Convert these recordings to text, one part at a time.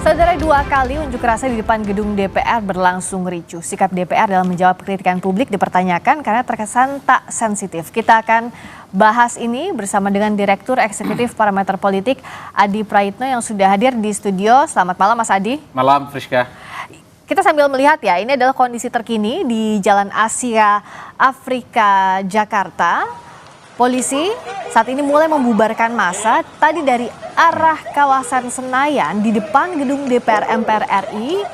Saudara, 2 kali unjuk rasa di depan gedung DPR berlangsung ricuh. Sikap DPR dalam menjawab kritikan publik dipertanyakan karena terkesan tak sensitif. Kita akan bahas ini bersama dengan Direktur Eksekutif Parameter Politik Adi Praitno yang sudah hadir di studio. Selamat malam Mas Adi. Malam Friska. Kita sambil melihat ya, ini adalah kondisi terkini di Jalan Asia Afrika Jakarta. Polisi saat ini mulai membubarkan massa tadi dari arah kawasan Senayan di depan gedung DPR MPR RI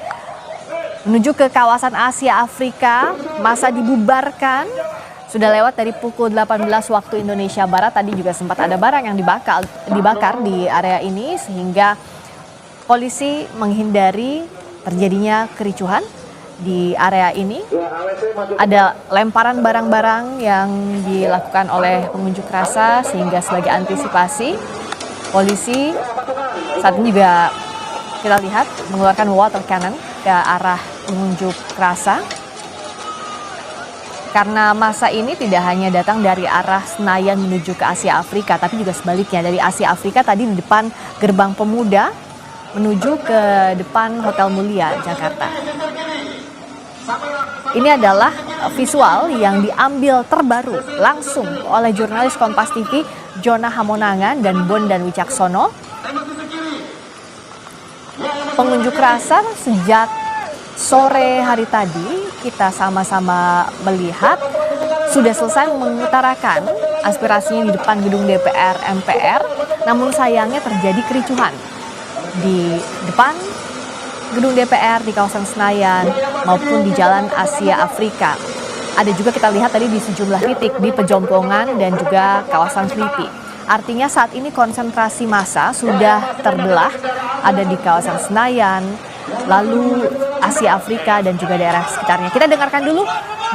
menuju ke kawasan Asia Afrika. Massa dibubarkan sudah lewat dari pukul 18 waktu Indonesia Barat. Tadi juga sempat ada barang yang dibakar di area ini sehingga polisi menghindari terjadinya kericuhan di area ini. Ada lemparan barang-barang yang dilakukan oleh pengunjuk rasa sehingga sebagai antisipasi polisi saat ini juga kita lihat mengeluarkan water cannon ke arah pengunjuk rasa. Karena massa ini tidak hanya datang dari arah Senayan menuju ke Asia Afrika, tapi juga sebaliknya dari Asia Afrika tadi di depan Gerbang Pemuda menuju ke depan Hotel Mulia Jakarta. Ini adalah visual yang diambil terbaru langsung oleh jurnalis Kompas TV Jona Hamonangan dan Bondan Wicaksono. Pengunjuk rasa sejak sore hari tadi kita sama-sama melihat sudah selesai mengutarakan aspirasinya di depan gedung DPR MPR, namun sayangnya terjadi kericuhan di depan gedung DPR di kawasan Senayan maupun di Jalan Asia Afrika. Ada juga kita lihat tadi di sejumlah titik di Pejompongan dan juga kawasan Selipi. Artinya saat ini konsentrasi massa sudah terbelah, ada di kawasan Senayan, lalu Asia Afrika dan juga daerah sekitarnya. Kita dengarkan dulu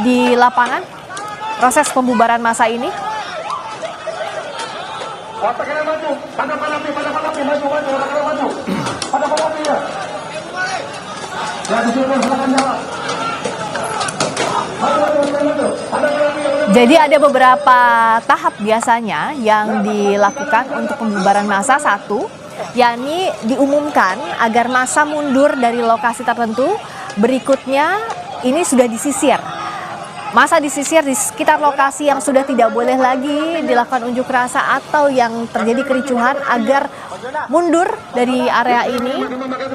di lapangan proses pembubaran massa ini. Jadi ada beberapa tahap biasanya yang dilakukan untuk pembubaran massa. Satu, yakni diumumkan agar massa mundur dari lokasi tertentu. Berikutnya ini sudah disisir. Massa disisir di sekitar lokasi yang sudah tidak boleh lagi dilakukan unjuk rasa atau yang terjadi kericuhan agar mundur dari area ini,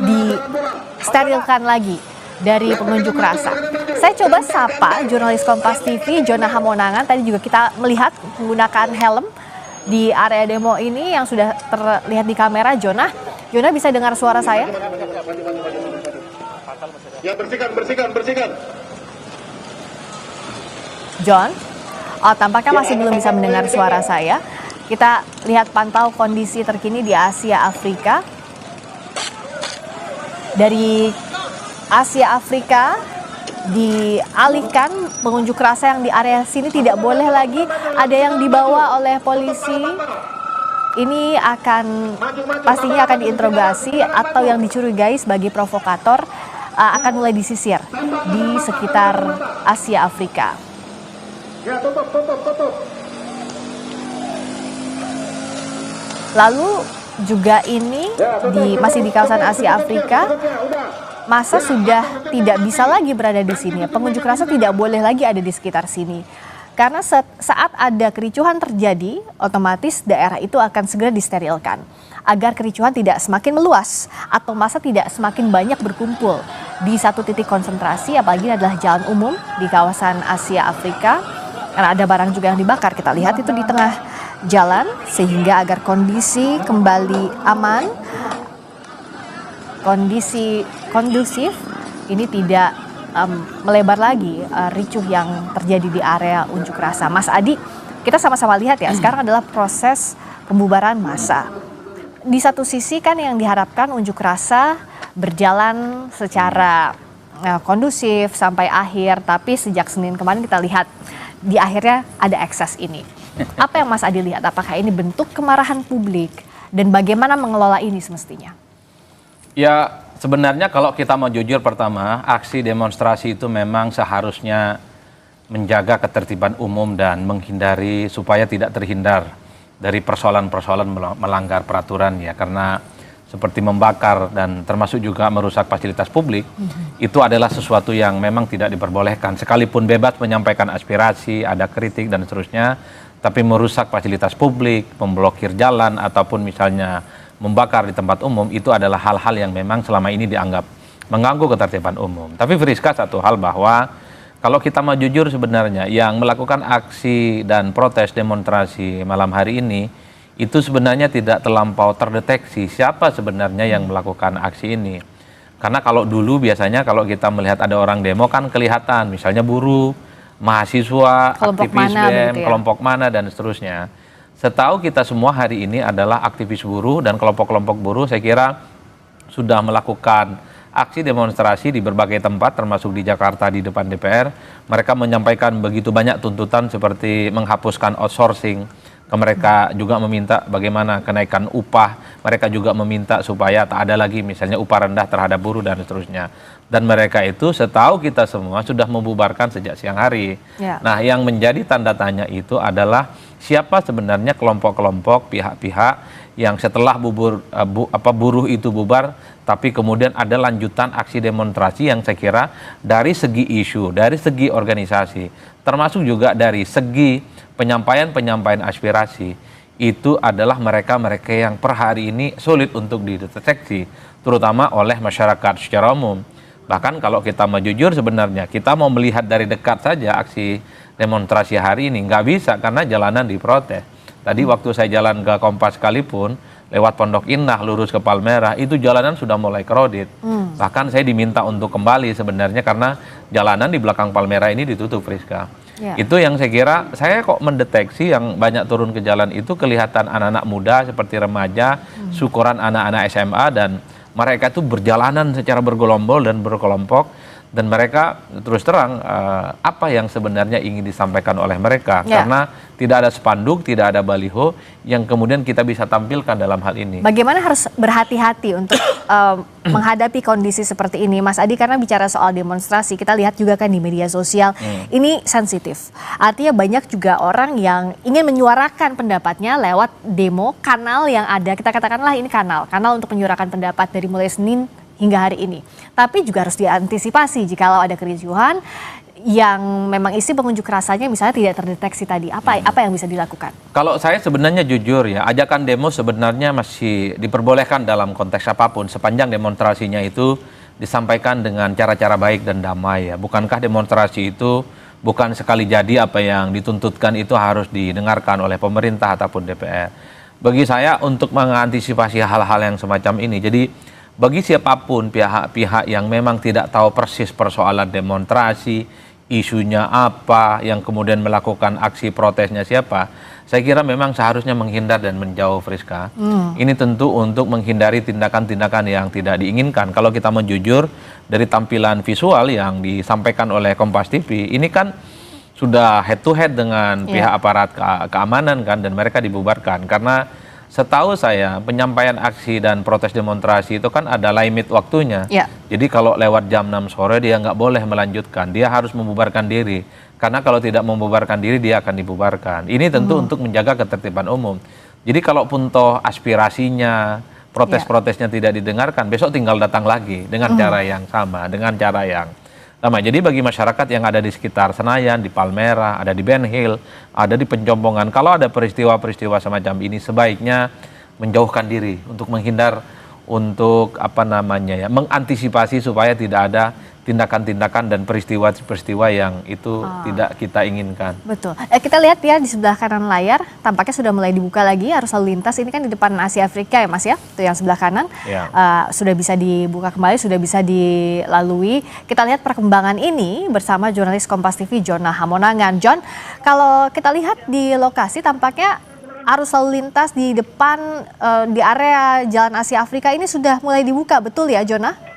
disterilkan lagi dari pengunjuk rasa. Saya coba sapa jurnalis Kompas TV Jona Hamonangan. Tadi juga kita melihat menggunakan helm di area demo ini yang sudah terlihat di kamera. Jona bisa dengar suara saya? Ya, bersihkan. John, tampaknya masih belum bisa mendengar suara saya. Kita lihat pantau kondisi terkini di Asia Afrika. Dari Asia Afrika dialihkan pengunjuk rasa yang di area sini tidak boleh lagi ada yang dibawa oleh polisi. Ini pastinya akan diinterogasi atau yang dicurigai sebagai provokator akan mulai disisir di sekitar Asia Afrika. Ya, tutup. Lalu juga ini masih di kawasan Asia Afrika, massa sudah tidak bisa lagi berada di sini. Pengunjuk rasa tidak boleh lagi ada di sekitar sini. Karena saat ada kericuhan terjadi, otomatis daerah itu akan segera disterilkan. Agar kericuhan tidak semakin meluas atau massa tidak semakin banyak berkumpul di satu titik konsentrasi, apalagi adalah jalan umum di kawasan Asia Afrika. Karena ada barang juga yang dibakar, kita lihat itu di tengah jalan, sehingga agar kondisi kembali aman, kondisi kondusif, ini tidak melebar lagi ricuh yang terjadi di area unjuk rasa. Mas Adi, kita sama-sama lihat ya, sekarang adalah proses pembubaran massa. Di satu sisi kan yang diharapkan unjuk rasa berjalan secara kondusif sampai akhir, tapi sejak Senin kemarin kita lihat di akhirnya ada ekses ini. Apa yang Mas Adi lihat? Apakah ini bentuk kemarahan publik dan bagaimana mengelola ini semestinya? Ya, sebenarnya kalau kita mau jujur, pertama, aksi demonstrasi itu memang seharusnya menjaga ketertiban umum dan menghindari supaya tidak terhindar dari persoalan-persoalan melanggar peraturan ya, karena seperti membakar dan termasuk juga merusak fasilitas publik, itu adalah sesuatu yang memang tidak diperbolehkan. Sekalipun bebas menyampaikan aspirasi, ada kritik dan seterusnya, tapi merusak fasilitas publik, memblokir jalan, ataupun misalnya membakar di tempat umum, itu adalah hal-hal yang memang selama ini dianggap mengganggu ketertiban umum. Tapi Friska, satu hal bahwa kalau kita mau jujur sebenarnya yang melakukan aksi dan protes demonstrasi malam hari ini itu sebenarnya tidak terlampau terdeteksi siapa sebenarnya yang melakukan aksi ini. Karena kalau dulu biasanya kalau kita melihat ada orang demo kan kelihatan misalnya buruh, mahasiswa, Kelompok aktivis mana BEM, begitu ya? kelompok mana dan seterusnya. Setahu kita semua hari ini adalah aktivis buruh dan kelompok-kelompok buruh saya kira sudah melakukan aksi demonstrasi di berbagai tempat termasuk di Jakarta di depan DPR. Mereka menyampaikan begitu banyak tuntutan seperti menghapuskan outsourcing. Mereka juga meminta bagaimana kenaikan upah. Mereka juga meminta supaya tak ada lagi misalnya upah rendah terhadap buruh dan seterusnya. Dan mereka itu setahu kita semua sudah membubarkan sejak siang hari. Ya. Nah, yang menjadi tanda tanya itu adalah siapa sebenarnya kelompok-kelompok pihak-pihak yang setelah buruh itu bubar, tapi kemudian ada lanjutan aksi demonstrasi yang saya kira dari segi isu, dari segi organisasi, termasuk juga dari segi penyampaian aspirasi, itu adalah mereka-mereka yang per hari ini sulit untuk dideteksi, terutama oleh masyarakat secara umum. Bahkan kalau kita mau jujur sebenarnya, kita mau melihat dari dekat saja aksi demonstrasi hari ini, nggak bisa karena jalanan diprotes. Tadi waktu saya jalan ke Kompas sekalipun, lewat Pondok Indah, lurus ke Palmerah, itu jalanan sudah mulai crowded. Bahkan saya diminta untuk kembali sebenarnya karena jalanan di belakang Palmerah ini ditutup, Friska. Ya. Itu yang saya kira, saya kok mendeteksi yang banyak turun ke jalan itu kelihatan anak-anak muda seperti remaja, syukuran anak-anak SMA, dan mereka itu berjalanan secara bergelombol dan berkelompok. Dan mereka terus terang apa yang sebenarnya ingin disampaikan oleh mereka. Ya. Karena tidak ada spanduk, tidak ada baliho yang kemudian kita bisa tampilkan dalam hal ini. Bagaimana harus berhati-hati untuk menghadapi kondisi seperti ini, Mas Adi? Karena bicara soal demonstrasi, kita lihat juga kan di media sosial, ini sensitif. Artinya banyak juga orang yang ingin menyuarakan pendapatnya lewat demo, kanal yang ada, kita katakanlah ini kanal untuk menyuarakan pendapat dari mulai Senin hingga hari ini. Tapi juga harus diantisipasi jikalau ada kericuhan yang memang isi pengunjuk rasanya misalnya tidak terdeteksi tadi. Apa yang bisa dilakukan? Kalau saya sebenarnya jujur ya, ajakan demo sebenarnya masih diperbolehkan dalam konteks apapun sepanjang demonstrasinya itu disampaikan dengan cara-cara baik dan damai ya. Bukankah demonstrasi itu bukan sekali jadi apa yang dituntutkan itu harus didengarkan oleh pemerintah ataupun DPR. Bagi saya untuk mengantisipasi hal-hal yang semacam ini, jadi bagi siapapun pihak-pihak yang memang tidak tahu persis persoalan demonstrasi, isunya apa, yang kemudian melakukan aksi protesnya siapa, saya kira memang seharusnya menghindar dan menjauh, Friska. Ini tentu untuk menghindari tindakan-tindakan yang tidak diinginkan. Kalau kita mau jujur, dari tampilan visual yang disampaikan oleh Kompas TV, ini kan sudah head to head dengan pihak aparat keamanan kan, dan mereka dibubarkan. Karena setahu saya penyampaian aksi dan protes demonstrasi itu kan ada limit waktunya. Ya. Jadi kalau lewat jam 6 sore dia nggak boleh melanjutkan, dia harus membubarkan diri. Karena kalau tidak membubarkan diri dia akan dibubarkan. Ini tentu untuk menjaga ketertiban umum. Jadi kalaupun toh aspirasinya, protes-protesnya tidak didengarkan, besok tinggal datang lagi dengan cara yang sama, dengan cara yang sama. Jadi bagi masyarakat yang ada di sekitar Senayan, di Palmerah, ada di Ben Hill, ada di Penjombongan, kalau ada peristiwa-peristiwa semacam ini sebaiknya menjauhkan diri untuk menghindar, untuk mengantisipasi supaya tidak ada tindakan-tindakan dan peristiwa-peristiwa yang itu tidak kita inginkan. Betul. Kita lihat ya di sebelah kanan layar, tampaknya sudah mulai dibuka lagi arus lalu lintas. Ini kan di depan Asia Afrika ya Mas ya, itu yang sebelah kanan. Ya. Sudah bisa dibuka kembali, sudah bisa dilalui. Kita lihat perkembangan ini bersama jurnalis Kompas TV Jona Hamonangan. John, kalau kita lihat di lokasi tampaknya arus lalu lintas di depan di area Jalan Asia Afrika ini sudah mulai dibuka, betul ya Jona?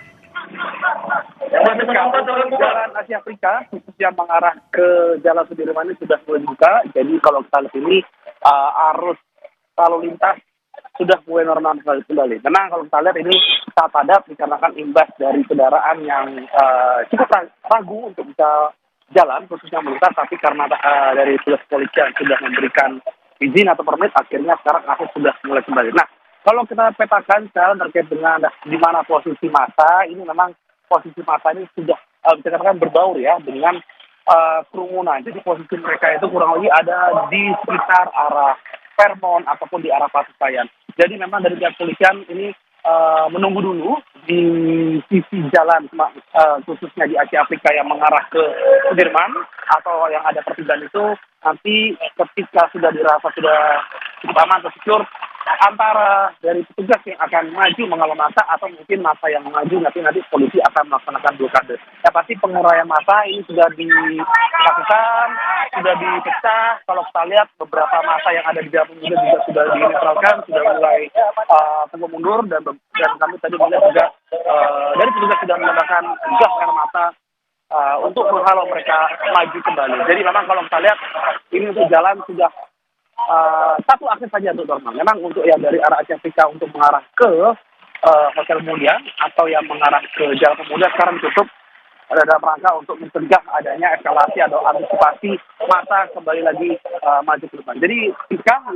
Jalan Asia Afrika khususnya mengarah ke Jalan Sudirman ini sudah mulai dibuka. Jadi kalau kita lihat ini arus lalu lintas sudah mulai normal kembali. Memang kalau kita lihat ini sangat padat dikarenakan imbas dari kendaraan yang cukup ragu untuk bisa jalan khususnya melintas, tapi karena dari petugas kepolisian sudah memberikan izin atau permit, akhirnya sekarang akses sudah mulai kembali. Nah, Kalau kita petakan sekarang terkait dengan di mana posisi massa, ini memang posisi massa ini sudah bisa katakan berbaur ya dengan kerumunan. Jadi posisi mereka itu kurang lebih ada di sekitar arah Fairmont ataupun di arah Pasupaya. Jadi memang dari pihak polisian ini menunggu dulu di sisi jalan khususnya di Asia Afrika yang mengarah ke Sudirman atau yang ada pertigaan itu, nanti ketika sudah dirasa sudah cukup aman atau secure, antara dari petugas yang akan maju menghalau massa atau mungkin massa yang maju nanti polisi akan melaksanakan blokade. Ya pasti penguraian massa ini sudah dilakukan, sudah dipecah. Kalau kita lihat beberapa massa yang ada di Jalan Pemuda juga sudah dinetralkan, sudah mulai tunggu mundur dan kami tadi melihat juga dari petugas sudah menggunakan gas air mata untuk menghalau mereka maju kembali. Jadi memang kalau kita lihat ini untuk jalan sudah satu akses saja untuk normal. Memang untuk yang dari arah Asia Afrika untuk mengarah ke Hotel Mulia atau yang mengarah ke Jalan Pemuda sekarang ditutup dalam rangka untuk mencegah adanya eskalasi atau antisipasi massa kembali lagi maju ke depan. Jadi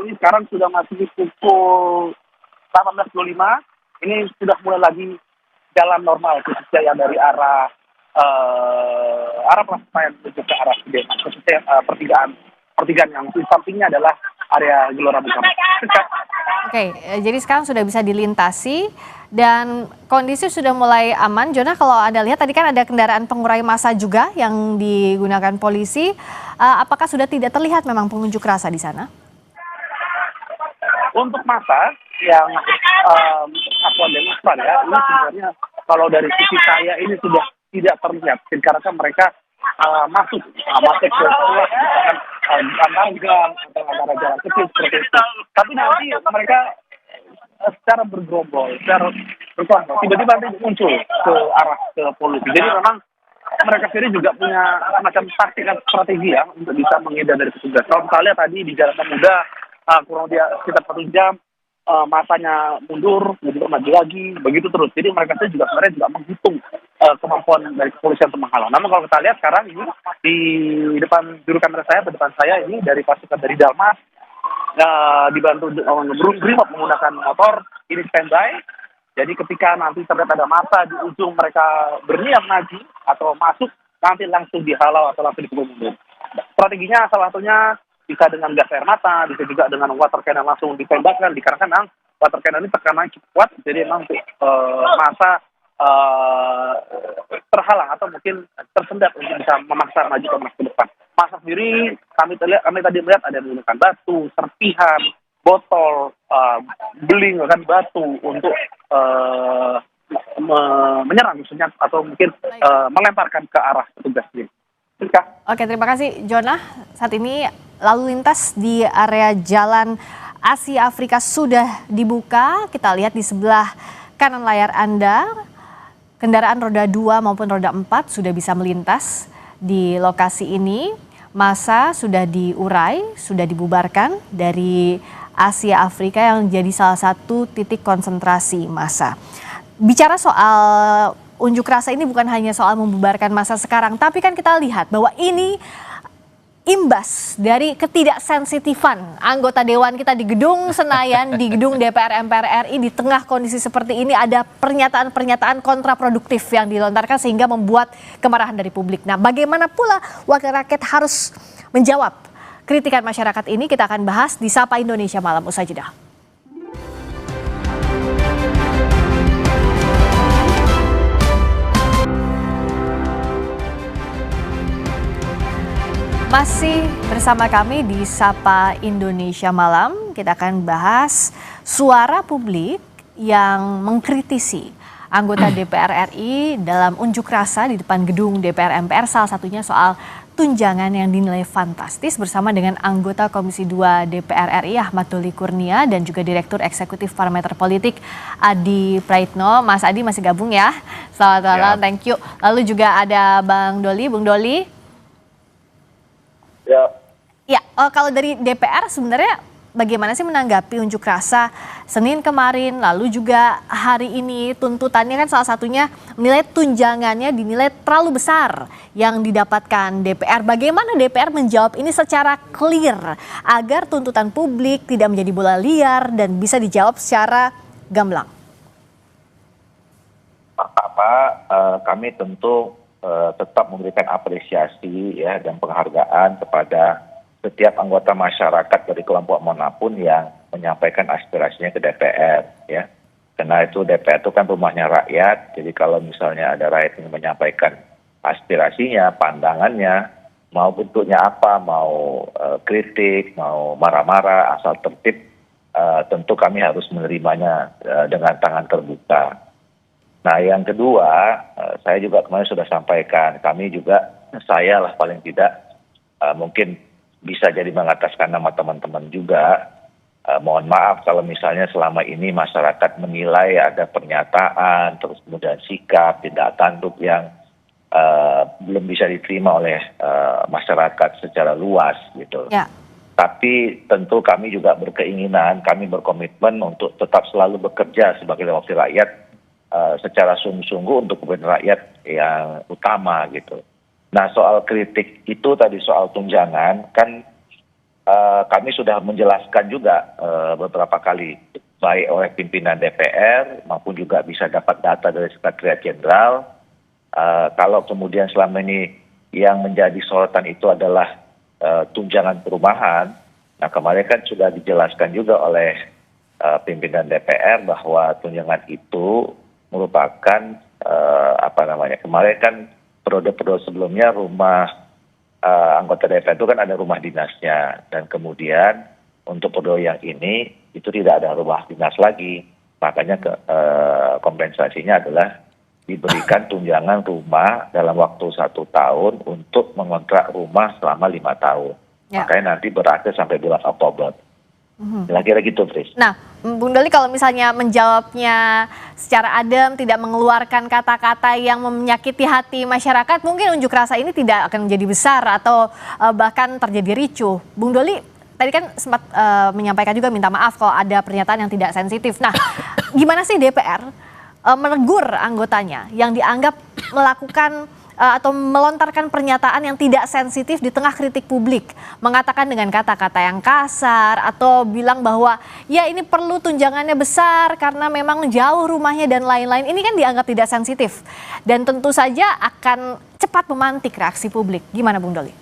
ini sekarang sudah masih pukul 18.25, ini sudah mulai lagi jalan normal khususnya yang dari arah Pasupaya menuju ke arah Sudirman, khususnya pertigaan yang di sampingnya adalah area Gelora Bung Karno. Oke, jadi sekarang sudah bisa dilintasi dan kondisi sudah mulai aman. Jona, kalau Anda lihat tadi kan ada kendaraan pengurai massa juga yang digunakan polisi. Apakah sudah tidak terlihat memang pengunjuk rasa di sana? Untuk massa yang satuan demonstran ya, ini sebenarnya kalau dari sisi saya ini sudah tidak terlihat karena mereka masuk ke keluar antara gang atau antara jalan kecil seperti itu. Tapi nanti mereka secara bergerombol, secara berkelompok, tiba-tiba nanti muncul ke arah ke polisi. Jadi memang mereka sendiri juga punya macam taktik dan strategi ya untuk bisa menghindar dari petugas. Kalau kita lihat tadi di Jalan Pemuda kurang lebih sekitar 1 jam, masanya mundur, kemudian maju lagi, begitu terus. Jadi mereka sendiri juga sebenarnya juga menghitung kemampuan dari kepolisian untuk menghalau. Namun kalau kita lihat sekarang ini di depan juru kamera saya, di depan saya ini dari pasukan dari Dalmas, dibantu Brimob menggunakan motor, ini standby. Jadi ketika nanti terlihat ada massa di ujung mereka berniat maju atau masuk, nanti langsung dihalau atau langsung dipukul mundur. Strateginya salah satunya bisa dengan gas air mata, bisa juga dengan water cannon langsung ditembakkan, dikarenakan water cannon ini tekanannya cukup kuat, jadi memang untuk massa terhalang atau mungkin tersendat untuk bisa memaksa maju ke depan. Massa sendiri kami tadi melihat ada menggunakan batu, serpihan, botol, beling bahkan batu untuk menyerang maksudnya atau mungkin melemparkan ke arah petugas sendiri. Oke, terima kasih Jona. Saat ini lalu lintas di area Jalan Asia Afrika sudah dibuka. Kita lihat di sebelah kanan layar Anda, kendaraan roda 2 maupun roda 4 sudah bisa melintas di lokasi ini. Massa sudah diurai, sudah dibubarkan dari Asia Afrika yang jadi salah satu titik konsentrasi massa. Bicara soal unjuk rasa ini bukan hanya soal membubarkan massa sekarang, tapi kan kita lihat bahwa ini imbas dari ketidaksensitifan anggota dewan kita di gedung Senayan, di gedung DPR MPR RI. Di tengah kondisi seperti ini ada pernyataan-pernyataan kontraproduktif yang dilontarkan sehingga membuat kemarahan dari publik. Nah, bagaimana pula wakil rakyat harus menjawab kritikan masyarakat ini? Kita akan bahas di Sapa Indonesia Malam usai jeda. Masih bersama kami di Sapa Indonesia Malam, kita akan bahas suara publik yang mengkritisi anggota DPR RI dalam unjuk rasa di depan gedung DPR MPR, salah satunya soal tunjangan yang dinilai fantastis, bersama dengan anggota Komisi 2 DPR RI Ahmad Doli Kurnia dan juga Direktur Eksekutif Parameter Politik Adi Praitno. Mas Adi masih gabung ya, selamat malam, thank you. Lalu juga ada Bung Doli. Ya, kalau dari DPR sebenarnya bagaimana sih menanggapi unjuk rasa Senin kemarin, lalu juga hari ini tuntutannya kan salah satunya menilai tunjangannya dinilai terlalu besar yang didapatkan DPR. Bagaimana DPR menjawab ini secara clear agar tuntutan publik tidak menjadi bola liar dan bisa dijawab secara gamblang? Pertama, kami tentu tetap memberikan apresiasi ya dan penghargaan kepada setiap anggota masyarakat dari kelompok manapun yang menyampaikan aspirasinya ke DPR ya. Karena itu DPR itu kan rumahnya rakyat, jadi kalau misalnya ada rakyat yang menyampaikan aspirasinya, pandangannya, mau bentuknya apa, mau kritik, mau marah-marah, asal tertib, tentu kami harus menerimanya dengan tangan terbuka. Nah yang kedua, saya juga kemarin sudah sampaikan, kami juga, saya lah paling tidak, mungkin bisa jadi mengataskan nama teman-teman juga. Mohon maaf kalau misalnya selama ini masyarakat menilai ada pernyataan, terus kemudian sikap, tindak tanduk yang belum bisa diterima oleh masyarakat secara luas gitu. Ya. Tapi tentu kami juga berkeinginan, kami berkomitmen untuk tetap selalu bekerja sebagai wakil rakyat secara sungguh-sungguh untuk kepentingan rakyat yang utama gitu. Nah soal kritik itu tadi soal tunjangan kan kami sudah menjelaskan juga beberapa kali baik oleh pimpinan DPR maupun juga bisa dapat data dari Sekretariat Jenderal. Kalau kemudian selama ini yang menjadi sorotan itu adalah tunjangan perumahan, nah kemarin kan sudah dijelaskan juga oleh pimpinan DPR bahwa tunjangan itu merupakan kemarin kan periode-periode sebelumnya rumah anggota DPR itu kan ada rumah dinasnya, dan kemudian untuk periode yang ini itu tidak ada rumah dinas lagi, makanya kompensasinya adalah diberikan tunjangan rumah dalam waktu 1 tahun untuk mengontrak rumah selama 5 tahun. Ya. Makanya nanti berakhir sampai bulan Oktober. Kira-kira gitu, Tris. Nah, Bung Doli kalau misalnya menjawabnya secara adem, tidak mengeluarkan kata-kata yang menyakiti hati masyarakat, mungkin unjuk rasa ini tidak akan menjadi besar atau bahkan terjadi ricuh. Bung Doli tadi kan sempat menyampaikan juga minta maaf kalau ada pernyataan yang tidak sensitif. Nah, gimana sih DPR menegur anggotanya yang dianggap melakukan atau melontarkan pernyataan yang tidak sensitif di tengah kritik publik, mengatakan dengan kata-kata yang kasar atau bilang bahwa ya ini perlu tunjangannya besar karena memang jauh rumahnya dan lain-lain. Ini kan dianggap tidak sensitif dan tentu saja akan cepat memantik reaksi publik. Gimana Bung Doli?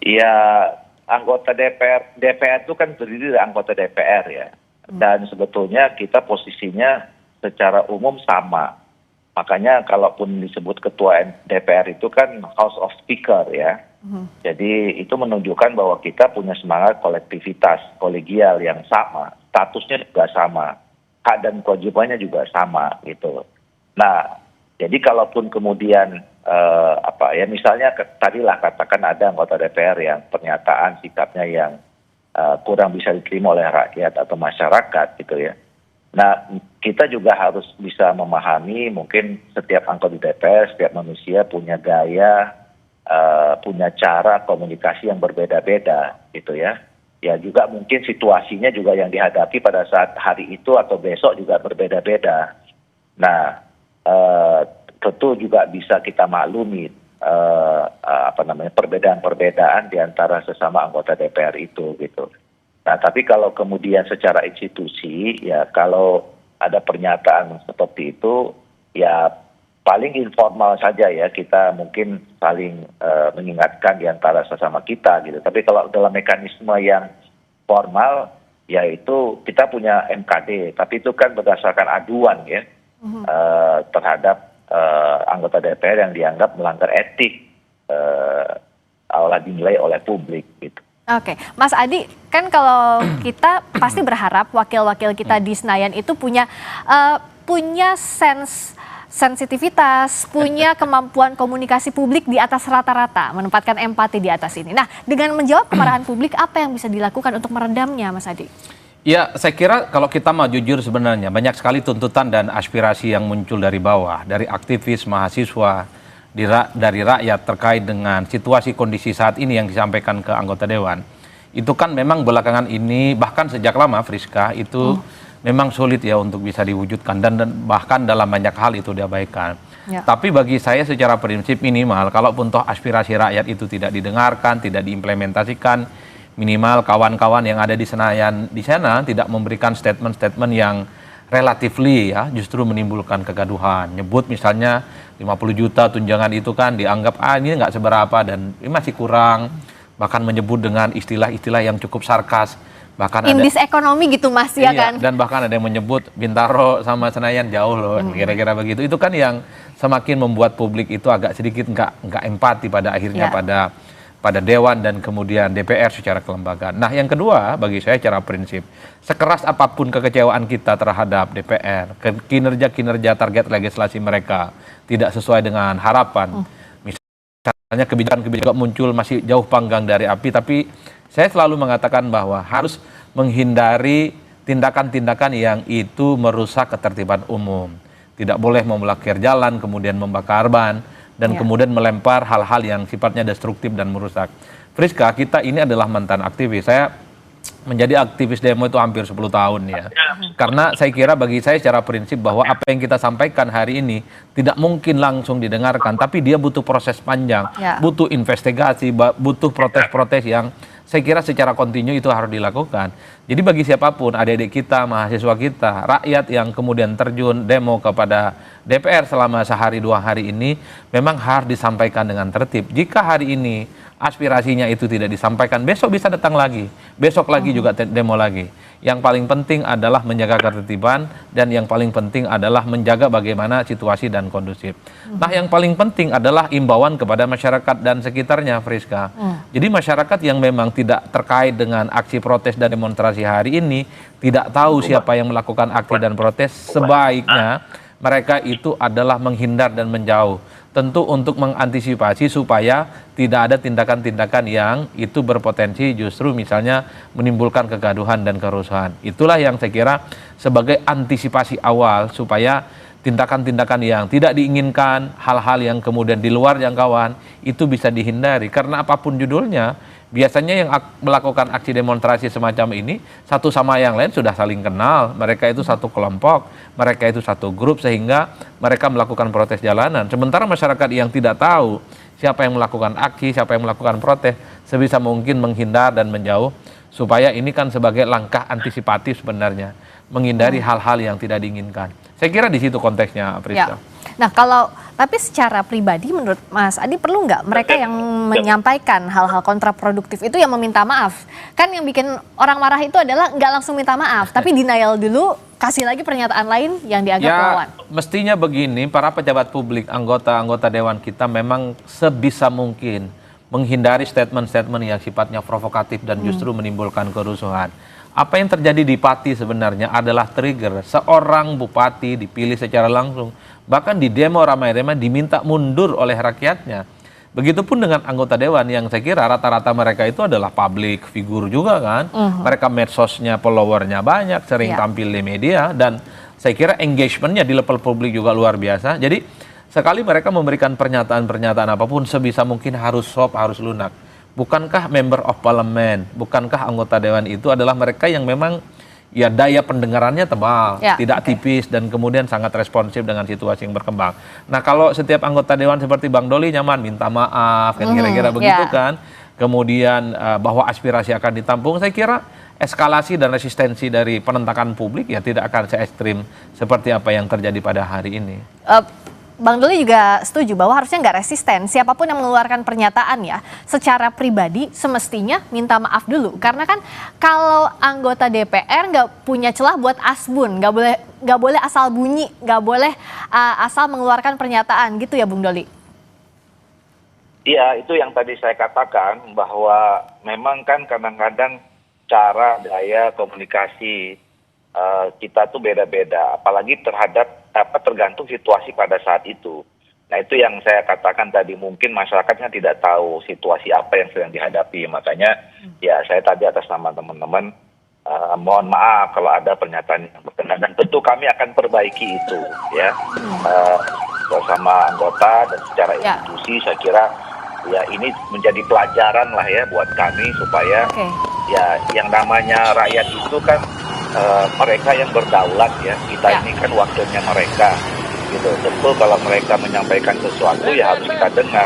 Ya, anggota DPR itu kan terdiri dari anggota DPR ya. Dan sebetulnya kita posisinya secara umum sama. Makanya kalaupun disebut ketua DPR itu kan House of Speaker ya. Jadi itu menunjukkan bahwa kita punya semangat kolektivitas, kolegial yang sama. Statusnya juga sama. Hak dan kewajibannya juga sama gitu. Nah, jadi kalaupun kemudian misalnya tadilah katakan ada anggota DPR yang pernyataan sikapnya yang kurang bisa diterima oleh rakyat atau masyarakat gitu ya. Nah, kita juga harus bisa memahami mungkin setiap anggota DPR, setiap manusia punya gaya, punya cara komunikasi yang berbeda-beda gitu ya. Ya juga mungkin situasinya juga yang dihadapi pada saat hari itu atau besok juga berbeda-beda. Nah, tentu juga bisa kita maklumi perbedaan-perbedaan di antara sesama anggota DPR itu gitu. Nah, tapi kalau kemudian secara institusi, ya kalau ada pernyataan seperti itu, ya paling informal saja ya, kita mungkin saling mengingatkan di antara sesama kita gitu. Tapi kalau dalam mekanisme yang formal, ya itu kita punya MKD, tapi itu kan berdasarkan aduan ya terhadap anggota DPR yang dianggap melanggar etik, dinilai oleh publik gitu. Oke, Mas Adi, kan kalau kita pasti berharap wakil-wakil kita di Senayan itu punya sensitivitas, punya kemampuan komunikasi publik di atas rata-rata, menempatkan empati di atas ini. Nah, dengan menjawab kemarahan publik, apa yang bisa dilakukan untuk meredamnya, Mas Adi? Ya, saya kira kalau kita mau jujur sebenarnya banyak sekali tuntutan dan aspirasi yang muncul dari bawah, dari aktivis, mahasiswa, dari rakyat terkait dengan situasi kondisi saat ini yang disampaikan ke anggota Dewan. itu kan memang belakangan ini bahkan sejak lama Friska itu memang sulit ya untuk bisa diwujudkan dan bahkan dalam banyak hal itu diabaikan. Ya. Tapi bagi saya secara prinsip minimal kalaupun toh aspirasi rakyat itu tidak didengarkan, tidak diimplementasikan, minimal kawan-kawan yang ada di Senayan di sana tidak memberikan statement-statement yang relatively ya justru menimbulkan kegaduhan. Nyebut misalnya 50 juta tunjangan itu kan dianggap ini nggak seberapa dan ini masih kurang. Bahkan menyebut dengan istilah-istilah yang cukup sarkas. Bahkan Indis ekonomi gitu Mas ya kan? Dan bahkan ada yang menyebut Bintaro sama Senayan jauh loh, kira-kira begitu. Itu kan yang semakin membuat publik itu agak sedikit nggak empati pada akhirnya pada Dewan dan kemudian DPR secara kelembagaan. Nah yang kedua bagi saya secara prinsip, sekeras apapun kekecewaan kita terhadap DPR, kinerja target legislasi mereka tidak sesuai dengan harapan. Misalnya kebijakan-kebijakan muncul masih jauh panggang dari api, tapi saya selalu mengatakan bahwa harus menghindari tindakan-tindakan yang itu merusak ketertiban umum. Tidak boleh memblokir jalan, kemudian membakar ban, dan kemudian melempar hal-hal yang sifatnya destruktif dan merusak. Friska, kita ini adalah mantan aktivis. Saya menjadi aktivis demo itu hampir 10 tahun ya. Karena saya kira bagi saya secara prinsip bahwa apa yang kita sampaikan hari ini tidak mungkin langsung didengarkan, tapi dia butuh proses panjang, butuh investigasi, butuh protes-protes yang saya kira secara kontinu itu harus dilakukan. Jadi bagi siapapun, adik-adik kita, mahasiswa kita, rakyat yang kemudian terjun demo kepada DPR selama sehari 2 hari ini, memang harus disampaikan dengan tertib. Jika hari ini aspirasinya itu tidak disampaikan, besok bisa datang lagi, besok lagi juga demo lagi. Yang paling penting adalah menjaga ketertiban dan yang paling penting adalah menjaga bagaimana situasi dan kondusif. Nah yang paling penting adalah imbauan kepada masyarakat dan sekitarnya, Friska. Jadi masyarakat yang memang tidak terkait dengan aksi protes dan demonstrasi hari ini, tidak tahu siapa yang melakukan aksi dan protes, sebaiknya mereka itu adalah menghindar dan menjauh. Tentu untuk mengantisipasi supaya tidak ada tindakan-tindakan yang itu berpotensi justru misalnya menimbulkan kegaduhan dan kerusuhan. Itulah yang saya kira sebagai antisipasi awal supaya tindakan-tindakan yang tidak diinginkan, hal-hal yang kemudian di luar jangkauan itu bisa dihindari. Karena apapun judulnya, biasanya yang melakukan aksi demonstrasi semacam ini satu sama yang lain sudah saling kenal, mereka itu satu kelompok, mereka itu satu grup sehingga mereka melakukan protes jalanan. Sementara masyarakat yang tidak tahu siapa yang melakukan aksi, siapa yang melakukan protes, sebisa mungkin menghindar dan menjauh supaya ini kan sebagai langkah antisipatif sebenarnya, menghindari hal-hal yang tidak diinginkan. Saya kira di situ konteksnya, Priska. Nah tapi secara pribadi menurut Mas Adi perlu nggak mereka yang menyampaikan hal-hal kontraproduktif itu yang meminta maaf? Kan yang bikin orang marah itu adalah nggak langsung minta maaf, tapi denial dulu, kasih lagi pernyataan lain yang dianggap lawan. Mestinya begini, para pejabat publik, anggota Dewan kita memang sebisa mungkin menghindari statement-statement yang sifatnya provokatif dan justru menimbulkan kerusuhan. Apa yang terjadi di Pati sebenarnya adalah trigger seorang bupati dipilih secara langsung, bahkan di demo ramai-ramai diminta mundur oleh rakyatnya. Begitupun dengan anggota Dewan yang saya kira rata-rata mereka itu adalah public figure juga kan. Mereka medsosnya, followernya banyak, sering tampil di media, dan saya kira engagementnya di level publik juga luar biasa. Jadi sekali mereka memberikan pernyataan-pernyataan apapun sebisa mungkin harus soft, harus lunak. Bukankah member of parliament, bukankah anggota Dewan itu adalah mereka yang memang ya daya pendengarannya tebal, tidak tipis, dan kemudian sangat responsif dengan situasi yang berkembang. Nah kalau setiap anggota Dewan seperti Bang Doli nyaman minta maaf, kan kira-kira begitu kan, kemudian bahwa aspirasi akan ditampung, saya kira eskalasi dan resistensi dari penentakan publik ya tidak akan se-ekstrim seperti apa yang terjadi pada hari ini. Bang Doli juga setuju bahwa harusnya nggak resisten. Siapapun yang mengeluarkan pernyataan ya, secara pribadi semestinya minta maaf dulu. Karena kan kalau anggota DPR nggak punya celah buat asbun, nggak boleh asal bunyi, nggak boleh asal mengeluarkan pernyataan gitu ya, Bung Doli. Iya, itu yang tadi saya katakan bahwa memang kan kadang-kadang cara daya komunikasi kita tuh beda-beda, apalagi tergantung situasi pada saat itu. Nah itu yang saya katakan tadi, mungkin masyarakatnya tidak tahu situasi apa yang sedang dihadapi, makanya ya saya tadi atas nama teman-teman mohon maaf kalau ada pernyataan yang berkenan, dan tentu kami akan perbaiki itu ya bersama anggota dan secara institusi. Saya kira ya ini menjadi pelajaran lah ya buat kami supaya ya yang namanya rakyat itu kan mereka yang berdaulat ya, kita Ya. ini kan wakilnya mereka gitu. Tentu kalau mereka menyampaikan sesuatu ya harus kita dengar,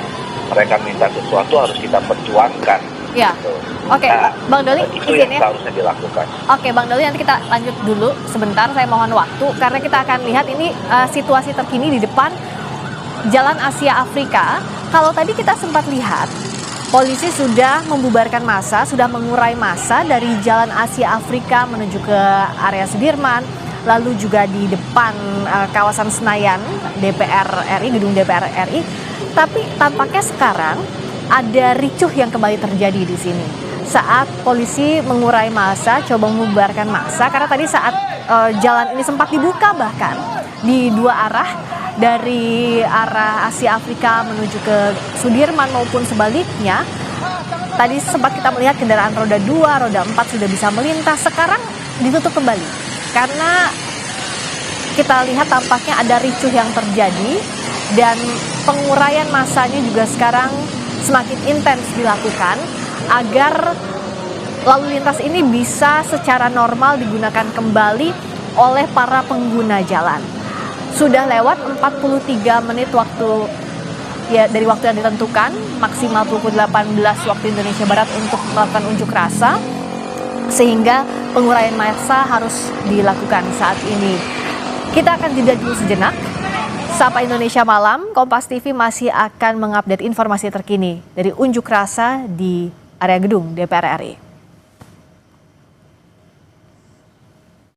mereka minta sesuatu harus kita perjuangkan Ya. gitu. Oke, Nah, Bang Doli, itu izin yang ya. harusnya dilakukan. Oke, Bang Doli, nanti kita lanjut dulu sebentar. Saya mohon waktu karena kita akan lihat ini situasi terkini di depan Jalan Asia Afrika. Kalau tadi kita sempat lihat polisi sudah membubarkan massa, sudah mengurai massa dari Jalan Asia Afrika menuju ke area Sudirman, lalu juga di depan kawasan Senayan DPR RI, gedung DPR RI. Tapi tampaknya sekarang ada ricuh yang kembali terjadi di sini. Saat polisi mengurai massa, coba membubarkan massa, karena tadi saat jalan ini sempat dibuka bahkan di dua arah, dari arah Asia Afrika menuju ke Sudirman maupun sebaliknya. Tadi sempat kita melihat kendaraan roda 2, roda 4 sudah bisa melintas. Sekarang ditutup kembali karena kita lihat tampaknya ada ricuh yang terjadi dan penguraian massanya juga sekarang semakin intens dilakukan agar lalu lintas ini bisa secara normal digunakan kembali oleh para pengguna jalan. Sudah lewat 43 menit waktu ya dari waktu yang ditentukan, maksimal pukul 18 waktu Indonesia Barat untuk melakukan unjuk rasa, sehingga penguraian massa harus dilakukan saat ini. Kita akan jeda dulu sejenak. Sapa Indonesia Malam, Kompas TV masih akan mengupdate informasi terkini dari unjuk rasa di area gedung DPR RI.